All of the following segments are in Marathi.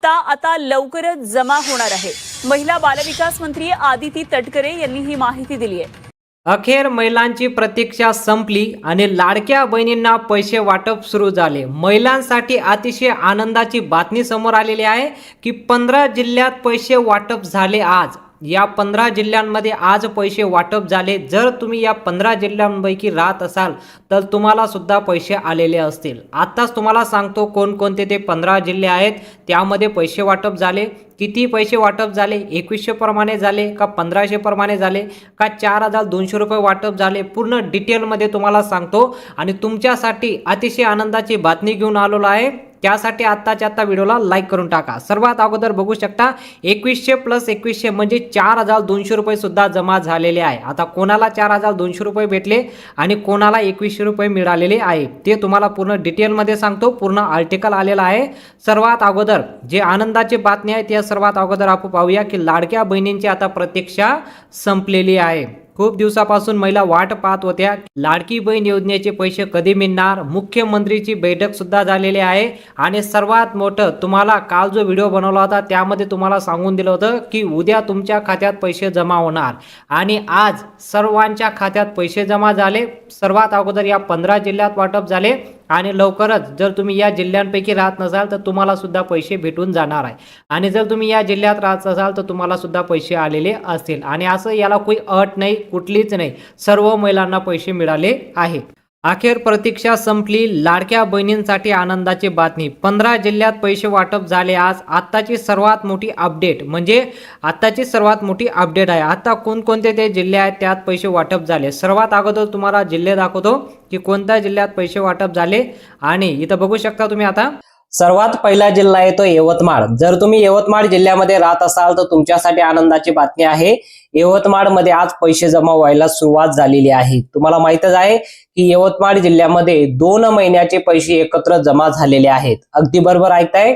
हप्ता आता लवकरच जमा होणार आहे। महिला बालविकास मंत्री आदिती तटकरे यांनी ही माहिती दिली आहे। अखेर महिलांची प्रतीक्षा संपली आणि लाडक्या बहिणींना पैसे वाटप सुरू झाले। महिलांसाठी अतिशय आनंदाची बातमी समोर आलेली आहे की 15 जिल्ह्यात पैसे वाटप झाले। आज या 15 जिल्ह्यांमध्ये आज पैसे वाटप झाले। जर तुम्ही या 15 जिल्ह्यांपैकी राहत असाल तर तुम्हाला सुद्धा पैसे आलेले असतील। आताच तुम्हाला सांगतो कोणकोणते ते 15 जिल्हे आहेत, त्यामध्ये पैसे वाटप झाले। किती पैसे वाटप झाले, 2100 प्रमाणे झाले का 1500 प्रमाणे झाले का 4200 रुपये वाटप झाले, पूर्ण डिटेलमध्ये तुम्हाला सांगतो। आणि तुमच्यासाठी अतिशय आनंदाची बातमी घेऊन आलेलो आहे, त्यासाठी आत्ताच्या आत्ता व्हिडिओला लाईक करून टाका। सर्वात अगोदर बघू शकता 2100 + 2100 म्हणजे 4200 रुपये सुद्धा जमा झालेले आहे। आता कोणाला 4200 रुपये भेटले आणि कोणाला 2100 रुपये मिळालेले आहे ते तुम्हाला पूर्ण डिटेलमध्ये सांगतो। पूर्ण आर्टिकल आलेला आहे। सर्वात अगोदर जे आनंदाची बातमी आहे त्या सर्वात अगोदर आपण पाहूया की लाडक्या बहिणींची आता प्रतीक्षा संपलेली आहे। खूप दिवसापासून महिला वाट पाहत होत्या लाडकी बहीण योजनेचे पैसे कधी मिळणार। मुख्यमंत्रीची बैठक सुद्धा झालेली आहे आणि सर्वात मोठं तुम्हाला काल जो व्हिडिओ बनवला होता त्यामध्ये तुम्हाला सांगून दिलं होतं की उद्या तुमच्या खात्यात पैसे जमा होणार आणि आज सर्वांच्या खात्यात पैसे जमा झाले। सर्वात अगोदर या 15 जिल्ह्यात वाटप झाले आणि लवकरच जर तुम्ही या जिल्ह्यांपैकी राहत नसाल तर तुम्हाला सुद्धा पैसे भेटून जाणार आहे आणि जर तुम्ही या जिल्ह्यात राहत असाल तर तुम्हाला सुद्धा पैसे आलेले असतील। आणि असं याला कोई अट नाही, कुठलीच नाही, सर्व महिलांना पैसे मिळाले आहेत। अखेर प्रतीक्षा संपली, लाडक्या बहिणींसाठी आनंदाची बातमी। 15 जिल्ह्यात पैसे वाटप झाले। आज आत्ताची सर्वात मोठी अपडेट म्हणजे आत्ताची सर्वात मोठी अपडेट आहे। आता कोणकोणते ते जिल्हे आहेत त्यात पैसे वाटप झाले। सर्वात अगोदर तुम्हाला जिल्हे दाखवतो की कोणत्या जिल्ह्यात पैसे वाटप झाले आणि इथं बघू शकता तुम्ही। आता सर्वात पहिला जिल्हा आहे तो यवतमाळ। जर तुम्ही यवतमाळ जिल्ह्यामध्ये राहत असाल तर तुमच्यासाठी आनंदाची बातमी आहे। यवतमाळ मध्ये आज पैसे जमा व्हायला सुरुवात झालेली आहे। तुम्हाला माहितच आहे की यवतमाळ जिल्ह्यामध्ये 2 महिन्याचे पैसे एकत्र जमा झालेले आहेत। अगदी बरोबर ऐकताय।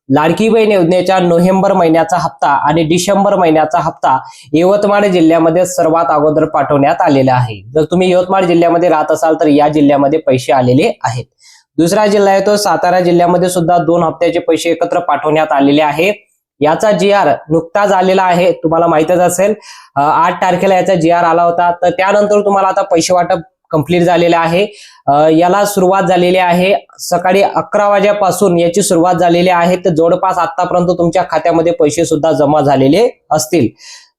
लाडकी बहीण योजनेच्या नोव्हेंबर महिन्याचा हप्ता आणि डिसेंबर महिन्याचा हप्ता यवतमाळ जिल्ह्यामध्ये सर्वात अगोदर पाठवण्यात आलेला आहे। जर तुम्ही यवतमाळ जिल्ह्यामध्ये राहत असाल तर या जिल्ह्यामध्ये पैसे आलेले आहेत। दुसरा जिल्हा आहे तो सातारा जिल्ह्यामध्ये सुद्धा 2 हप्त्याचे पैसे एकत्र पाठवण्यात आलेले आहेत। याचा GR नुकताच आलेला आहे, तुम्हाला माहितच असेल। 8 तारखेला याचा GR आला होता। तर त्यानंतर तुम्हाला आता पैसे वाटप कंप्लीट झालेले आहे। याला सुरुवात झालेली आहे सकाळी 11 वाजल्यापासून याची सुरुवात झालेली आहे। तर जवळपास आतापर्यंत तुमच्या खात्यामध्ये पैसे सुद्धा जमा झालेले असतील।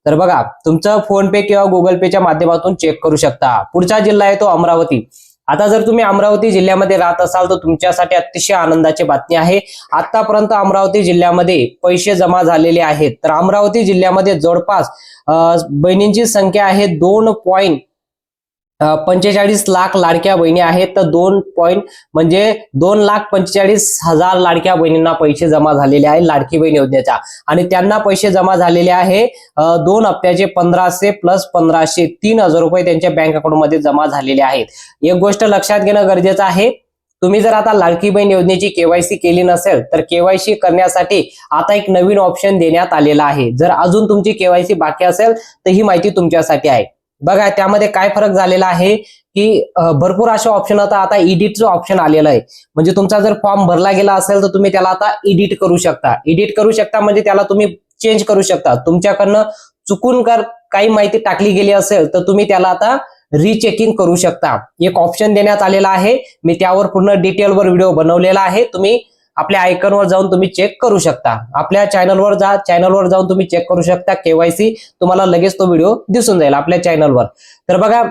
तर बघा तुमचं फोन पे किंवा गुगल पेच्या माध्यमातून चेक करू शकता। पुढचा जिल्हा आहे तो अमरावती। आता जर तुम्ही अमरावती जिल्ह्यामध्ये राहत असाल तर तुमच्यासाठी अतिशय आनंदाची बातमी आहे। आतापर्यंत अमरावती जिल्ह्यामध्ये पैसे जमा झालेले आहेत। तर अमरावती जिल्ह्यामध्ये जवळपास बहिणींची संख्या आहे 2.45 लाख लाडक्या बहिणी आहेत। तर 2,45,000 लाडक्या बहिणींना पैसे जमा झालेले आहे लाडकी बहीण योजनेचा आणि त्यांना पैसे जमा झालेले आहे 2 हप्त्याचे 1500 + 1500 3000 रुपये त्यांच्या बँक अकाउंट मध्ये जमा झालेले आहेत। एक गोष्ट लक्षात घेणं गरजेचं आहे, तुम्ही जर आता लाडकी बहीण योजनेची KYC केली नसेल तर KYC करण्यासाठी आता एक नवीन ऑप्शन देण्यात आलेला आहे। जर अजून तुमची KYC बाकी असेल तर ही माहिती तुमच्यासाठी आहे। बघा त्यामध्ये काय फरक झालेला आहे की भरपूर असे ऑप्शन आता एडिटचं ऑप्शन आलेलं आहे। म्हणजे तुमचा जर फॉर्म भरला गेला असेल तर तुम्ही त्याला आता एडिट करू शकता। एडिट करू शकता म्हणजे त्याला तुम्ही चेंज करू शकता। तुमच्याकडनं चुकून काही माहिती टाकली गेली असेल तर तुम्ही त्याला आता रिचेकिंग करू शकता। एक ऑप्शन देण्यात आलेला आहे, मी त्यावर पूर्ण डिटेलवर व्हिडिओ बनवलेला आहे। तुम्ही आपल्या आयकॉनवर जाऊन तुम्ही चेक करू शकता। आपल्या चॅनलवर जाऊन तुम्ही चेक करू शकता KYC, तुम्हाला लगेच तो व्हिडिओ दिसून जाईल आपल्या चॅनलवर। तर बघा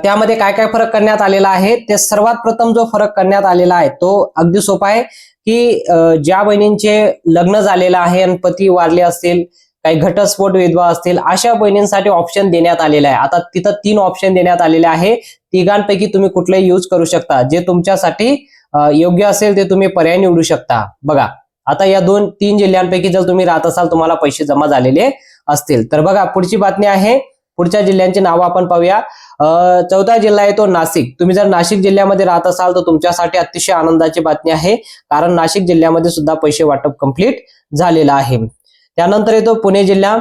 त्यामध्ये काय काय फरक करण्यात आलेला आहे। ते सर्वात प्रथम जो फरक करण्यात आलेला आहे तो अगदी सोपा आहे की ज्या बहिणींचे लग्न झालेलं आहे आणि पती वारले असतील, काही घटस्फोट विधवा असतील, अशा बहिणींसाठी ऑप्शन देण्यात आलेला आहे। आता तिथं 3 ऑप्शन देण्यात आलेले आहे। तिघांपैकी तुम्ही कुठलेही यूज करू शकता, जे तुमच्यासाठी योग्य असेल ते तुम्ही पर्याय निवडू शकता। बघा आता या 2-3 जिल्ह्यांपैकी जर तुम्ही राहत असाल तुम्हाला पैसे जमा झालेले असतील। तर बघा पुढची बातमी आहे, पुढच्या जिल्ह्यांची नावं आपण पाहूया। 4था जिल्हा आहे तो नाशिक। तुम्ही जर नाशिक जिल्ह्यामध्ये राहत असाल तर तुमच्यासाठी अतिशय आनंदाची बातमी आहे, कारण नाशिक जिल्ह्यामध्ये सुद्धा पैसे वाटप कंप्लीट झालेलं आहे। त्यानंतर येतो पुणे जिल्हा।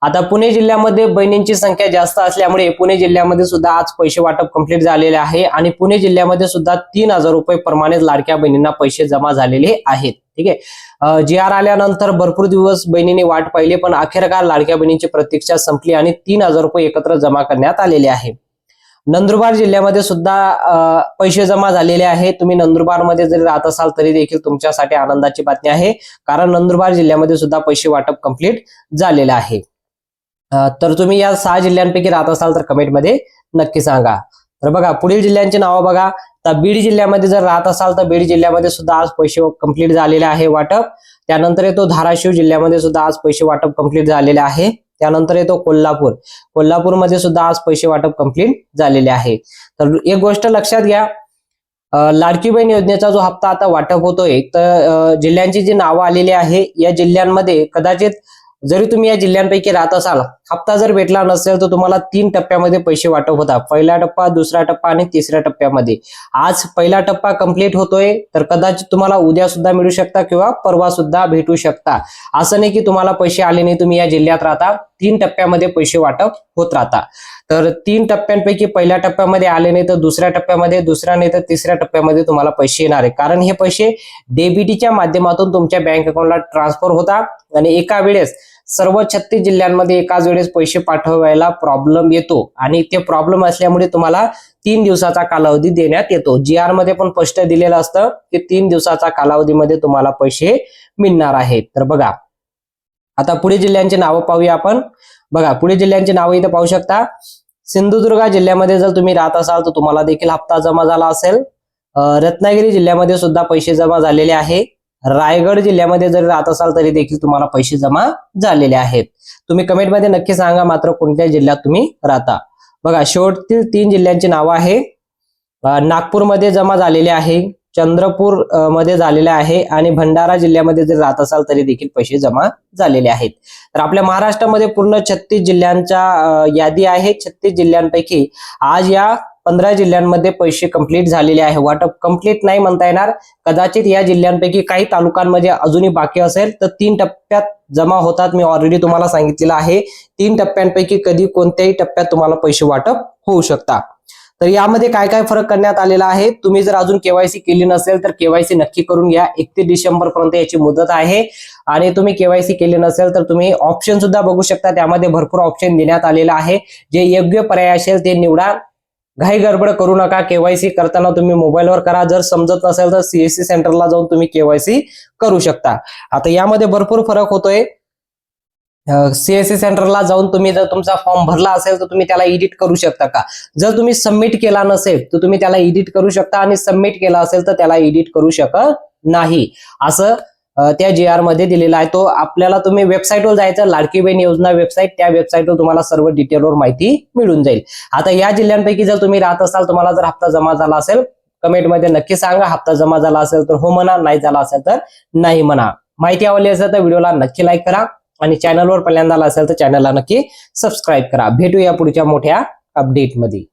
आता पुणे जिल्ह्यामध्ये बहिणींची संख्या जास्त असल्यामुळे पुणे जिल्ह्यामध्ये सुद्धा आज पैसे वाटप कंप्लीट झालेले आहे आणि पुणे जिल्ह्यामध्ये सुद्धा 3,000 रुपये प्रमाणे लाडक्या बहिणींना पैसे जमा झालेले आहेत. ठीक आहे. GR आल्यानंतर भरपूर दिवस बहिणींनी वाट पाहिली, पण अखेरकार लाडक्या बहिणींची प्रतीक्षा संपली आणि 3,000 रुपये एकत्र जमा करण्यात आलेले आहे. नंदुरबार जिल्ह्यामध्ये सुद्धा पैसे जमा झालेले आहेत. तुम्ही नंदुरबारमध्ये जरी राहत असाल तरी देखील तुमच्यासाठी आनंदाची बातमी आहे, कारण नंदुरबार जिल्ह्यामध्ये सुद्धा पैसे वाटप कंप्लीट झालेले आहे. तर तुम्ही या 6 जिल्ह्यांपैकी राहत असाल तर कमेंटमध्ये नक्की सांगा. तर बघा पुढील जिल्ह्यांची नावं बघा. तर बीड जिल्ह्यामध्ये जर राहत असाल तर बीड जिल्ह्यामध्ये सुद्धा आज पैसे कंप्लीट झालेले आहे वाटप. त्यानंतर येतो धाराशिव जिल्ह्यामध्ये सुद्धा आज पैसे वाटप कंप्लीट झालेले आहे. त्यानंतर येतो कोल्हापूरमध्ये सुद्धा आज पैसे वाटप कंप्लीट झालेले आहे. तर एक गोष्ट लक्षात घ्या, लाडकी बहीण योजनेचा जो हप्ता आता वाटप होतोय, तर जिल्ह्यांची जी नावं आलेली आहे या जिल्ह्यांमध्ये कदाचित जरी तुम्ही या जिल्ह्यांपैकी राहत असाल, हप्ता जर भेटला नसेल तर तुम्हाला 3 टप्प्यामध्ये पैसे वाटप होतात. पहिला टप्पा, दुसरा टप्पा आणि तिसऱ्या टप्प्यामध्ये. आज पहिला टप्पा कंप्लीट होतोय, तर कदाचित तुम्हाला उद्या सुद्धा मिळू शकता किंवा परवा सुद्धा भेटू शकता. असं नाही की तुम्हाला पैसे आले नाही, तुम्ही या जिल्ह्यात राहता, 3 टप्प्यामध्ये पैसे वाटप होत राहता. तर 3 टप्प्यांपैकी पहिल्या टप्प्यामध्ये आले नाही तर दुसऱ्या टप्प्यामध्ये, दुसऱ्या नाही तर तिसऱ्या टप्प्यामध्ये तुम्हाला पैसे येणार आहे. कारण हे पैसे डेबिटीच्या माध्यमातून तुमच्या बँक अकाउंटला ट्रान्सफर होतात आणि एका वेळेस सर्व 36 जिल्ह्यांमध्ये एकाच वेळेस पैसे पाठवायला प्रॉब्लेम येतो आणि ते प्रॉब्लेम असल्यामुळे तुम्हाला 3 दिवसाचा कालावधी देण्यात येतो. GR मध्ये पण स्पष्ट दिलेलं असतं की 3 दिवसाचा कालावधीमध्ये तुम्हाला पैसे मिळणार आहेत. तर बघा आता पुढे जिल्ह्यांची नावं पाहूया आपण. बघा पुढे जिल्ह्यांची नावं इथे पाहू शकता. सिंधुदुर्ग जिल्ह्यामध्ये जर तुम्ही राहत असाल तर तुम्हाला देखील हप्ता जमा झाला असेल. रत्नागिरी जिल्ह्यामध्ये सुद्धा पैसे जमा झालेले आहे. रायगड जिल्ह्यामध्ये जर राहत असाल तरी देखील तुम्हाला पैसे जमा झालेले आहेत. तुम्ही कमेंटमध्ये नक्की सांगा मात्र कोणत्या जिल्ह्यात तुम्ही राहता. बघा शेवटतील 3 जिल्ह्यांची नावं आहे. नागपूरमध्ये जमा झालेले आहे, चंद्रपूर मध्ये झालेले आहे आणि भंडारा जिल्ह्यामध्ये जर राहत असाल तरी देखील पैसे जमा झालेले आहेत. तर आपल्या महाराष्ट्रामध्ये पूर्ण 36 जिल्ह्यांच्या यादी आहे. 36 जिल्ह्यांपैकी आज या 15 जिल्ह्यांमध्ये पैसे कंप्लीट झालेले आहे. वाटप कंप्लीट नाही म्हणता येणार, कदाचित या जिल्ह्यांपैकी काही तालुक्यांमध्ये अजूनही बाकी असेल तर 3 टप्प्यात जमा होतात. मी ऑलरेडी तुम्हाला सांगितलेलं आहे 3 टप्प्यांपैकी कधी कोणत्याही टप्प्यात तुम्हाला पैसे वाटप होऊ शकतात. तर यामध्ये काय काय फरक करण्यात आलेला आहे, तुम्ही जर अजून KYC केली नसेल तर KYC नक्की करून घ्या. 31 डिसेंबर पर्यंत याची मुदत आहे आणि तुम्ही KYC केले नसेल तर तुम्ही ऑप्शन सुद्धा बघू शकता. त्यामध्ये भरपूर ऑप्शन देण्यात आलेला आहे. जे योग्य पर्याय असेल ते निवडा. घाई गडबड करू नका. KYC करताना तुम्ही मोबाईलवर करा. जर समजत नसेल तर CSC सेंटरला जाऊन तुम्ही KYC करू शकता. आता यामध्ये भरपूर फरक होतोय. CSC सेंटरला जाऊन तुम्ही जर तुमचा फॉर्म भरला असेल तर तुम्ही त्याला एडिट करू शकता का? जर तुम्ही सबमिट केला नसेल तर तुम्ही त्याला एडिट करू शकता आणि सबमिट केला असेल तर त्याला एडिट करू शकत नाही, असं त्या GR मध्ये दिलेला आहे. तो आपल्याला तुम्ही वेबसाईटवर जायचं, लाडकी बहीण योजना वेबसाईट, त्या वेबसाईटवर तुम्हाला सर्व डिटेलवर माहिती मिळून जाईल. आता या जिल्ह्यांपैकी जर तुम्ही राहत असाल, तुम्हाला जर हप्ता जमा झाला असेल कमेंटमध्ये नक्की सांगा. हप्ता जमा झाला असेल तर हो म्हणा, नाही झाला असेल तर नाही म्हणा. माहिती आवडली असेल तर व्हिडिओला नक्की लाईक करा आणि चॅनलवर पहिल्यांदा आला असेल तर चॅनलला नक्की सबस्क्राईब करा. भेटूया पुढच्या मोठ्या अपडेटमध्ये.